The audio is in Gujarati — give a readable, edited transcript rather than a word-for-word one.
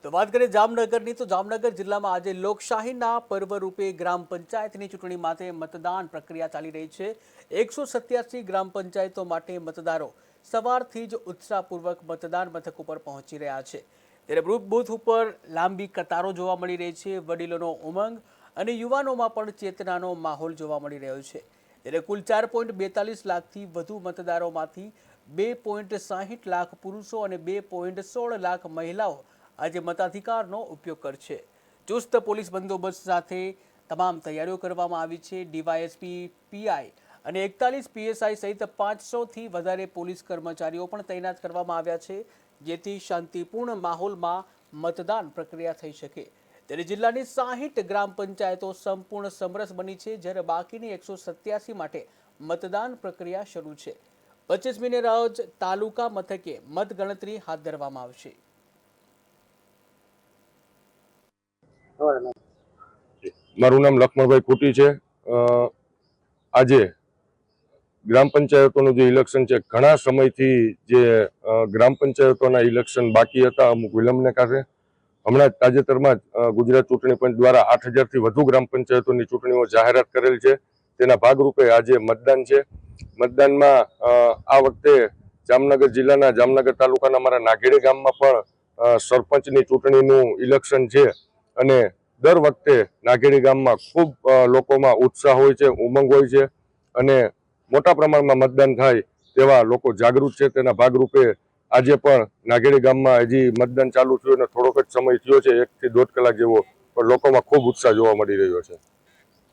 તો વાત કરીએ જામનગરની, તો જામનગર જિલ્લામાં આજે લોકશાહીના પર્વ રૂપે ગ્રામ પંચાયતની ચૂંટણી માટે મતદાન પ્રક્રિયા ચાલી રહી છે। 187 ગ્રામ પંચાયતો માટે મતદારો સવારથી જ ઉત્સાહપૂર્વક મતદાન મથક ઉપર પહોંચી રહ્યા છે। ત્યારે બૂથ ઉપર લાંબી કતારો જોવા મળી રહી છે। વડીલોનો ઉમંગ અને યુવાનોમાં પણ ચેતનાનો માહોલ જોવા મળી રહ્યો છે। ત્યારે કુલ 4.42 લાખથી વધુ મતદારોમાંથી 2.60 લાખ પુરુષો અને 2.16 લાખ મહિલાઓ આજે મતાધિકારનો ઉપયોગ કરશે। ચુસ્ત પોલીસ બંદોબસ્ત સાથે તમામ તૈયારીઓ કરવામાં આવી છે। ડીવાયએસપી, પીઆઈ અને 41 પીએસઆઈ સહિત 500થી વધારે પોલીસ કર્મચારીઓ પણ તૈનાત કરવામાં આવ્યા છે, જેથી શાંતિપૂર્ણ માહોલમાં મતદાન પ્રક્રિયા થઈ શકે। ત્યારે જિલ્લાની 60 ગ્રામ પંચાયતો સંપૂર્ણ સમરસ બની છે, જ્યારે બાકીની 187 માટે મતદાન પ્રક્રિયા શરૂ છે। 25મીને રોજ તાલુકા મથકે મતગણતરી હાથ ધરવામાં આવશે। મારું નામ લક્ષ્મણભાઈ કુટી છે। આજે ગ્રામ પંચાયતોનું જે ઇલેક્શન છે, ઘણા સમયથી જે ગ્રામ પંચાયતોના ઇલેક્શન બાકી હતા, અમુક વિલંબને કારણે હમણાં જ તાજેતરમાં જ ગુજરાત ચૂંટણી પંચ દ્વારા 8000થી વધુ ગ્રામ પંચાયતોની ચૂંટણીઓ જાહેરાત કરેલ છે। તેના ભાગરૂપે આજે મતદાન છે। મતદાનમાં આ વખતે જામનગર જિલ્લાના જામનગર તાલુકાના અમારા નાઘેડી ગામમાં પણ સરપંચની ચૂંટણીનું ઇલેક્શન છે અને દર વખતે નાઘેડી ગામમાં ખૂબ લોકોમાં ઉત્સાહ હોય છે, ઉમંગ હોય છે અને મોટા પ્રમાણમાં મતદાન થાય તેવા લોકો જાગૃત છે। તેના ભાગરૂપે આજે પણ નાઘેડી ગામમાં હજી મતદાન ચાલુ થયું અને થોડોક જ સમય થયો છે, 1 થી 1.5 કલાક જેવો, પણ લોકોમાં ખૂબ ઉત્સાહ જોવા મળી રહ્યો છે।